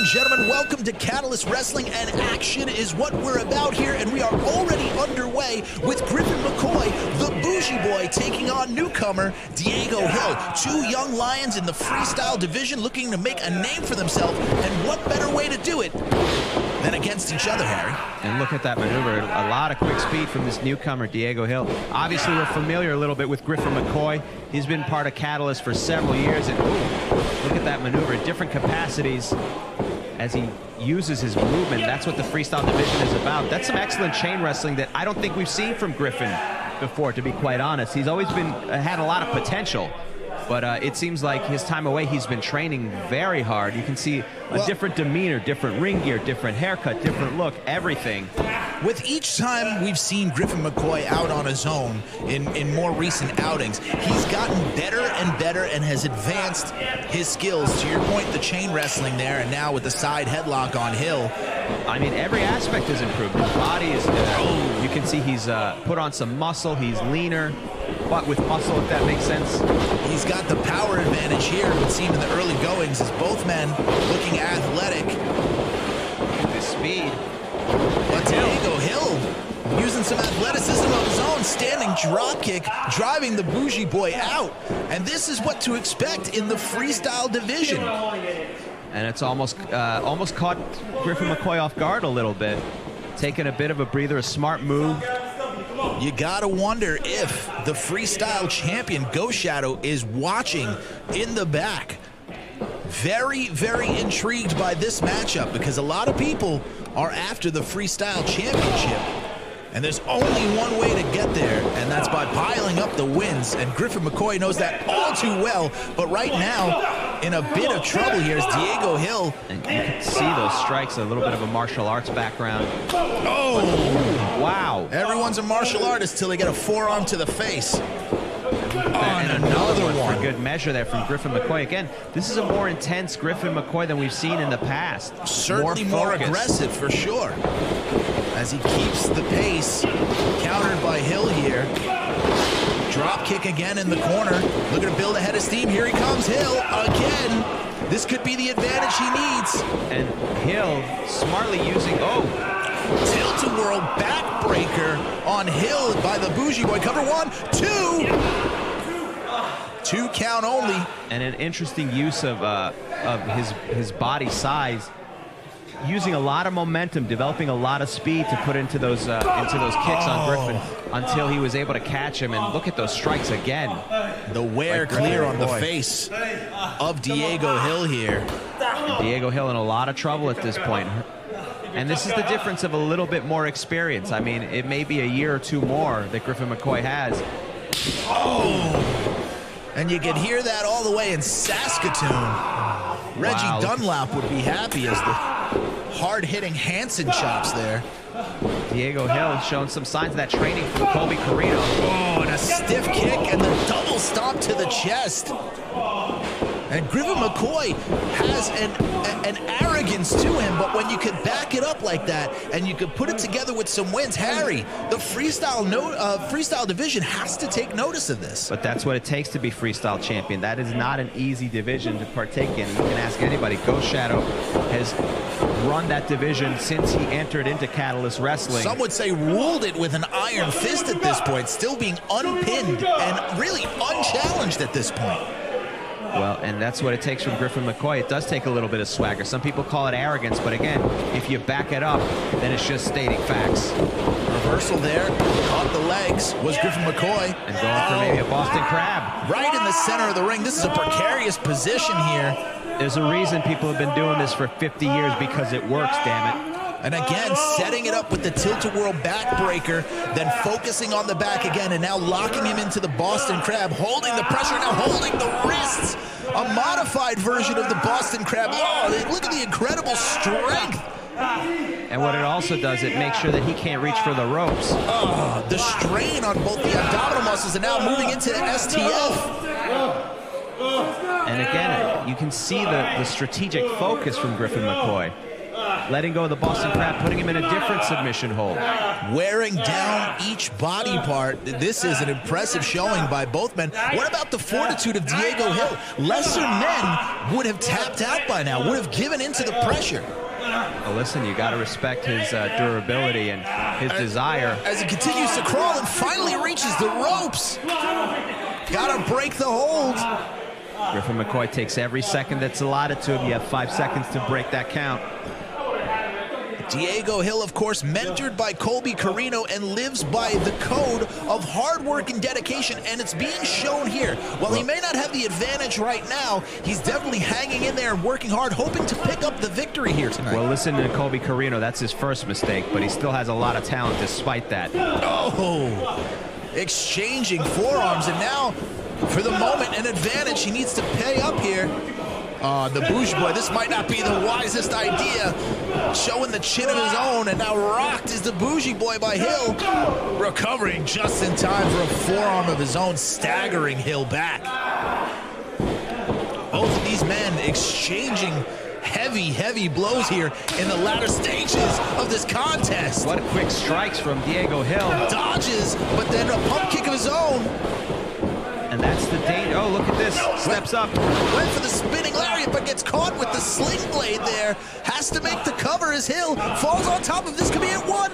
and gentlemen, welcome to Catalyst Wrestling, and action is what we're about here, and we are already underway with Griffin McCoy, the bougie boy, taking on newcomer Diego Hill. Two young lions in the freestyle division looking to make a name for themselves, and what better way to do it than against each other, Harry? And look at that maneuver. A lot of quick speed from this newcomer, Diego Hill. Obviously, we're familiar a little bit with Griffin McCoy. He's been part of Catalyst for several years, and ooh, look at that maneuver in different capacities as he uses his movement. That's what the freestyle division is about. That's some excellent chain wrestling that I don't think we've seen from Griffin before, to be quite honest. He's always had a lot of potential, but it seems like his time away, he's been training very hard. You can see a different demeanor, different ring gear, different haircut, different look, everything. With each time we've seen Griffin McCoy out on his own in more recent outings, he's gotten better and better and has advanced his skills. To your point, the chain wrestling there, and now with the side headlock on Hill. I mean, every aspect has improved. His body is, you can see he's put on some muscle. He's leaner, but with muscle, if that makes sense. He's got the power advantage here, it would seem, in the early goings, as both men looking athletic. The speed. But Diego Hill using some athleticism of his own, standing drop kick, driving the bougie boy out. And this is what to expect in the freestyle division. And it's almost caught Griffin McCoy off guard a little bit. Taking a bit of a breather, a smart move. You gotta wonder if the freestyle champion, Ghost Shadow, is watching in the back. Very, very intrigued by this matchup, because a lot of people are after the freestyle championship, and there's only one way to get there, and that's by piling up the wins, and Griffin McCoy knows that all too well. But right now, in a bit of trouble here is Diego Hill. And you can see those strikes, a little bit of a martial arts background. Oh! Wow. Everyone's a martial artist till they get a forearm to the face. And another one for good measure there from Griffin McCoy. Again, this is a more intense Griffin McCoy than we've seen in the past. Certainly more aggressive, for sure. As he keeps the pace, countered by Hill here. Drop kick again in the corner. Looking to build ahead of steam. Here he comes, Hill again. This could be the advantage he needs. And Hill smartly using, tilt-a-whirl backbreaker on Hill by the bougie boy. Cover 1, 2. 2 count only. And an interesting use of his body size, using a lot of momentum, developing a lot of speed to put into those kicks on Griffin until he was able to catch him. And look at those strikes again. The wear clear on the face of Diego Hill here. And Diego Hill in a lot of trouble at this point. And this is the difference of a little bit more experience. I mean, it may be a year or two more that Griffin McCoy has. And you can hear that all the way in Saskatoon. Reggie Dunlap would be happy as the hard-hitting Hansen chops there. Diego Hill showing some signs of that training from Colby Carino. Oh, and a stiff kick and the double stomp to the chest. And Griffin McCoy has an arrogance to him, but when you could back it up like that and you could put it together with some wins, Harry, the freestyle division has to take notice of this. But that's what it takes to be freestyle champion. That is not an easy division to partake in. You can ask anybody. Ghost Shadow has run that division since he entered into Catalyst Wrestling. Some would say ruled it with an iron fist at this point, still being unpinned and really unchallenged at this point. Well, and that's what it takes from Griffin McCoy. It does take a little bit of swagger. Some people call it arrogance, but again, if you back it up, then it's just stating facts. Reversal there, caught the legs, was Griffin McCoy. And going for maybe a Boston Crab. Right in the center of the ring. This is a precarious position here. There's a reason people have been doing this for 50 years, because it works, damn it. And again, setting it up with the tilt-a-whirl backbreaker, then focusing on the back again, and now locking him into the Boston Crab, holding the pressure, now holding the wrists. A modified version of the Boston Crab. Oh, look at the incredible strength. And what it also does, it makes sure that he can't reach for the ropes. Oh, the strain on both the abdominal muscles, and now moving into STF. And again, you can see the strategic focus from Griffin McCoy. letting go of the Boston Crab, putting him in a different submission hold. Wearing down each body part. This is an impressive showing by both men. What about the fortitude of Diego Hill? Lesser men would have tapped out by now, would have given into the pressure. Well, listen, you got to respect his durability and his desire. As he continues to crawl and finally reaches the ropes. Got to break the hold. Griffin McCoy takes every second that's allotted to him. You have 5 seconds to break that count. Diego Hill, of course, mentored by Colby Carino and lives by the code of hard work and dedication, and it's being shown here. While he may not have the advantage right now, he's definitely hanging in there and working hard, hoping to pick up the victory here tonight. Well, listen to Colby Carino. That's his first mistake, but he still has a lot of talent despite that. Oh, exchanging forearms, and now, for the moment, an advantage. He needs to pay up here. The Bougie Boy, this might not be the wisest idea. Showing the chin of his own, and now rocked is the Bougie Boy by Hill. Recovering just in time for a forearm of his own, staggering Hill back. Both of these men exchanging heavy blows here in the latter stages of this contest. What quick strikes from Diego Hill. Dodges, but then a pump kick of his own. And that's the danger. Oh, look at this. Steps up. Went for the spinning lariat, but gets caught with the sling blade there. Has to make the cover as Hill falls on top of this. Could be at 1,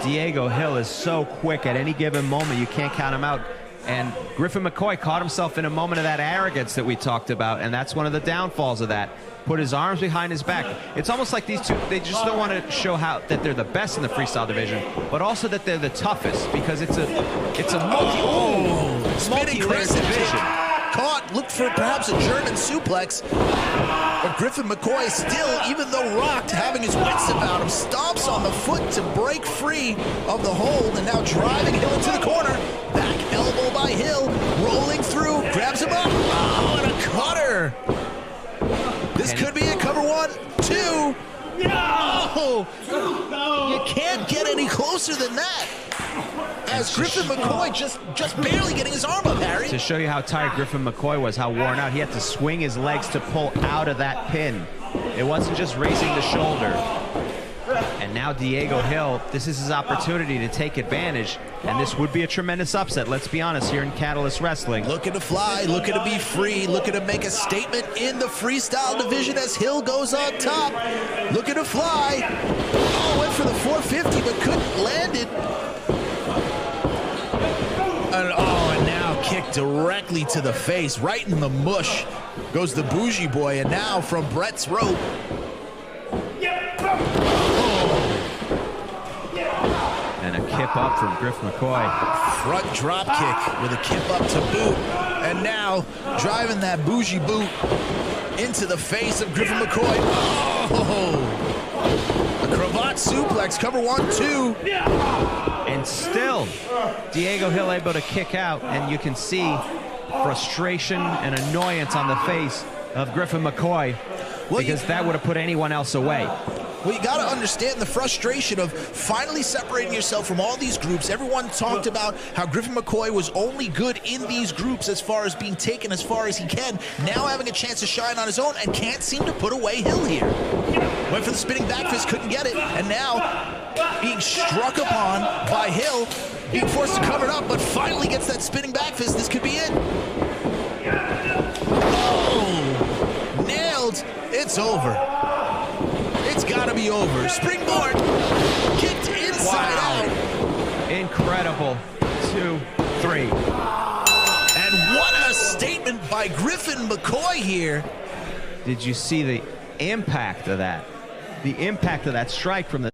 2. Diego Hill is so quick at any given moment. You can't count him out. And Griffin McCoy caught himself in a moment of that arrogance that we talked about, and that's one of the downfalls of that. Put his arms behind his back. It's almost like these two, they just don't want to show that they're the best in the freestyle division, but also that they're the toughest, because it's a multi-layered division. Caught, looked for perhaps a German suplex, but Griffin McCoy still, even though rocked, having his wits about him, stomps on the foot to break free of the hold, and now driving Hill into the corner. Back elbow by Hill, rolling through, grabs him up. Oh, and a cutter. This could be a cover 1, 2. Oh, you can't get any closer than that. As Griffin McCoy just barely getting his arm up, Harry. To show you how tired Griffin McCoy was, how worn out, he had to swing his legs to pull out of that pin. It wasn't just raising the shoulder. And now Diego Hill, this is his opportunity to take advantage, and this would be a tremendous upset, let's be honest, here in Catalyst Wrestling. Looking to fly, looking to be free, looking to make a statement in the freestyle division as Hill goes on top. Looking to fly. Oh, went for the 450, but couldn't land it. And now kicked directly to the face, right in the mush goes the Bougie Boy, and now from Brett's rope. And a kip up from Griff McCoy. Front drop kick with a kip up to boot. And now driving that Bougie boot into the face of Griffin McCoy. Oh! A cravat suplex, cover 1, 2. And still, Diego Hill able to kick out, and you can see frustration and annoyance on the face of Griffin McCoy, because that would have put anyone else away. Well, you got to understand the frustration of finally separating yourself from all these groups. Everyone talked about how Griffin McCoy was only good in these groups as far as being taken as far as he can. Now having a chance to shine on his own and can't seem to put away Hill here. Went for the spinning back fist, couldn't get it. And now being struck upon by Hill, being forced to cover it up, but finally gets that spinning back fist. This could be it. Oh, nailed. It's over. It's got to be over. Springboard kicked inside out. Incredible. 2, 3. And what a statement by Griffin McCoy here. Did you see the impact of that? The impact of that strike from the